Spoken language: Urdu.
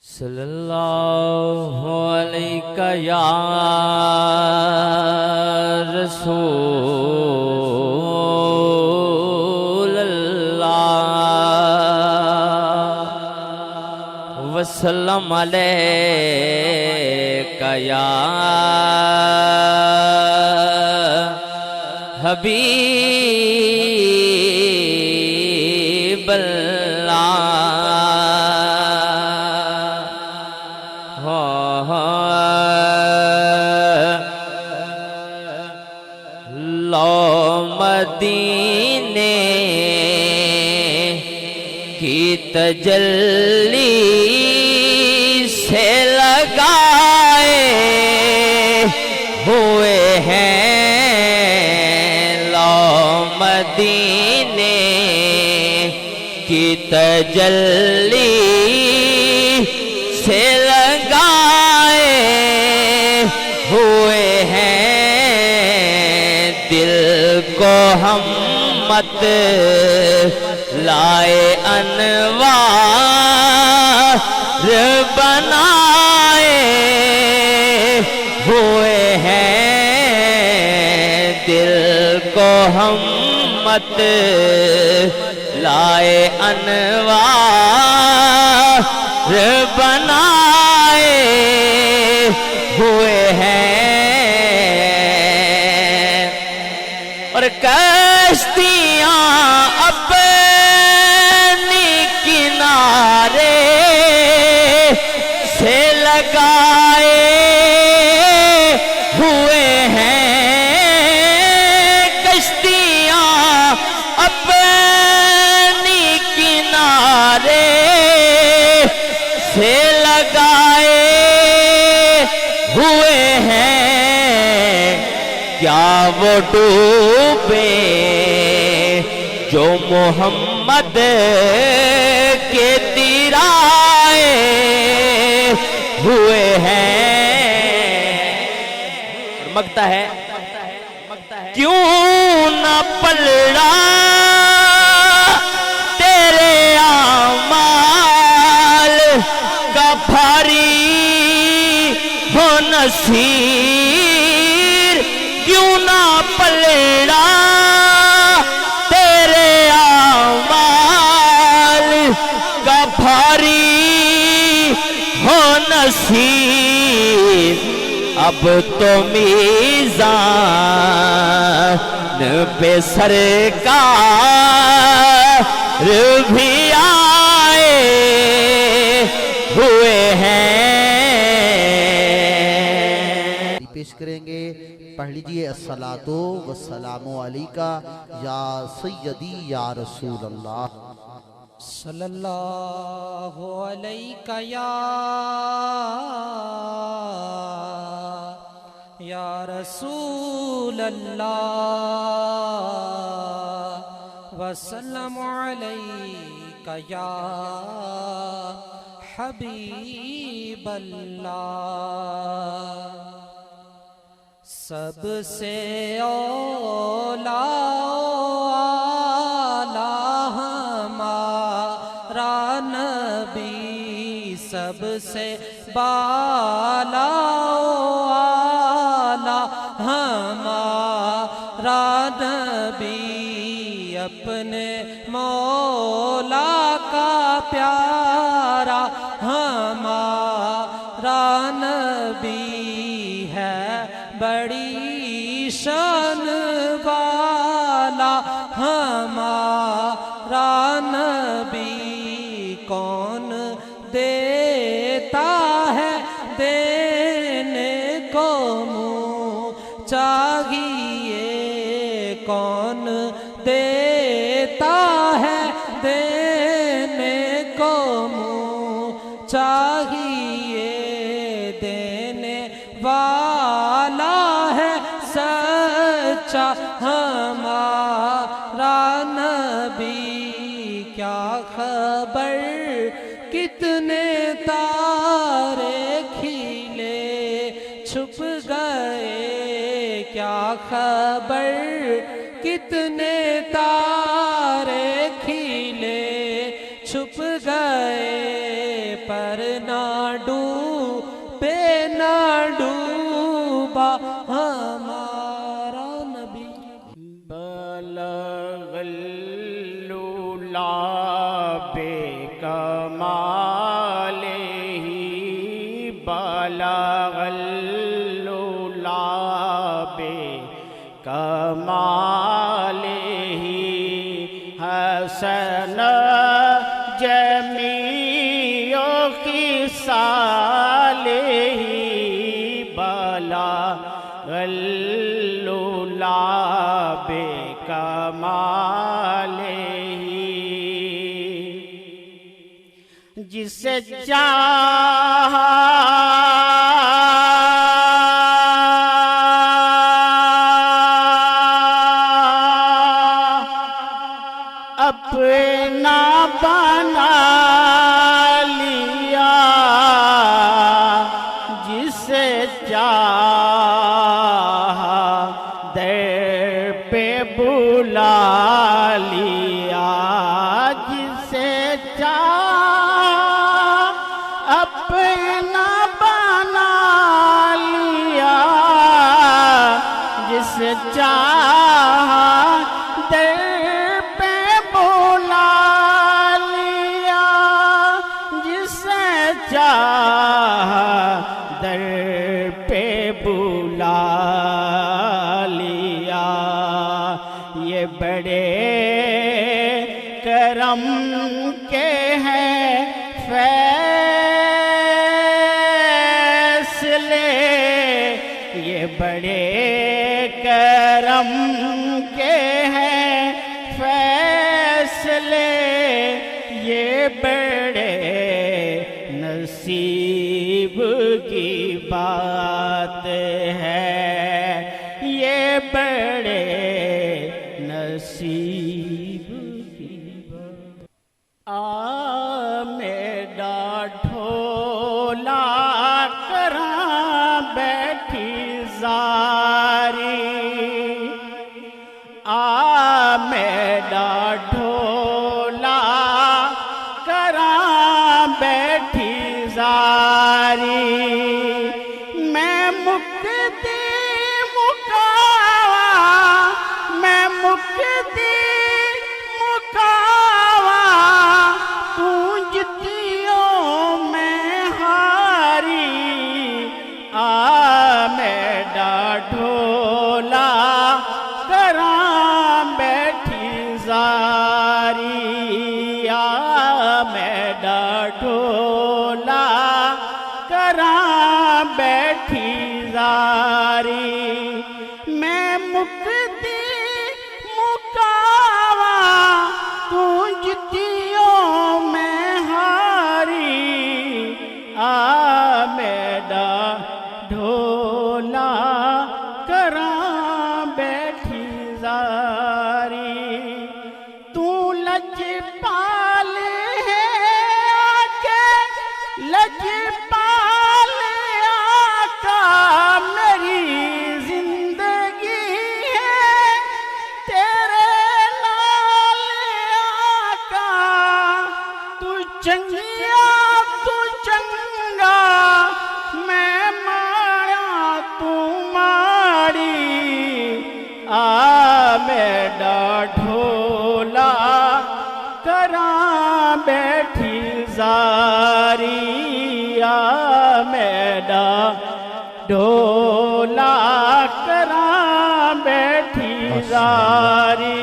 صلی اللہ علیہ یا رسول اللہ وسلم علیہ یا حبیب اللہ مدینے کی تجلی سے لگائے ہوئے ہیں لو مدینے کی تجلی سے لگائے ہوئے ہیں دل کو ہم مت لائے انوار بنائے ہوئے ہیں دل کو ہم مت لائے انوار بنائے ہوئے ہیں اور کشتیاں اپنی کنارے سے لگائے ہوئے ہیں کشتیاں اپنی کنارے سے لگائے ہوئے ہیں کیا وہ ڈوبے جو محمد کے تیرائے ہوئے ہیں مگتا ہے کیوں نہ پلڑا تیرے اعمال کا بھاری ہو نصیر کیوں نہ پلڑا تیرے اعمال کا بھاری ہو نصیر اب تو میزان پہ سرکار بھی آئے ہوئے ہیں پیش کریں گے پڑھ لیجئے الصلاۃ والسلام علیکہ یا سیدی یا رسول اللہ صلی اللہ علیہ یا رسول اللہ وسلم علیکہ یا حبیب اللہ سب سے اولا ہمارا نبی سب سے بالا ہمارا نبی اپنے مولا کا پیارا ہمارا نبی ہے بڑی شان والا ہمارا نبی کون دیتا ہے دینے کو منہ چاہیے کون دیتا ہے دینے کو منہ چاہیے دینے والا ہے سچا ہمارا نبی کیا خبر کتنے تارے کھلے چھپ گئے کیا خبر کتنے تارے کھلے چھپ گئے پر در نہ ڈوبے نہ ڈوبا ہمارا نبی بلغ اللولا بکمالہ بلغ اللولا بکمالہ حسن جمیع خصالہ بلغ اللولا بکمالہ جسے چاہا اپنا بنا لیا جسے چاہا در پہ بلا لیا جسے چاہا اپنا بنا لیا جسے چاہا در پہ بلا لیا جسے چاہا در پہ بلا لیا یہ بڑے کرم کے ہیں فیصلے یہ بڑے کرم کے ہیں فیصلے یہ بڑے نصیب کی بات ہے یہ بڑے نصیب کی بات میرا ڈھولا کراں بیٹھی زاری میرا ڈھولا کراں بیٹھی زاری میں مکتی مکاوا میں مکتی مکاوا گونجتیوں میں ہاری میرا ڈھولا کراں بیٹھی زاری میرا ڈھولا کراں بیٹھی زاری میں مکتی مکاوا گونجتیوں میں ہاری میرا ڈھولا کراں بیٹھی زاری تو لجپال ہے آکے لجپال آقا میری زندگی ہے تیرے نال آقا تو چنگیا تو چنگا میں ماڑا تو ماڑی میرا ڈھولا کراں بیٹھی زاری میرا ڈھولا کراں بیٹھی زاری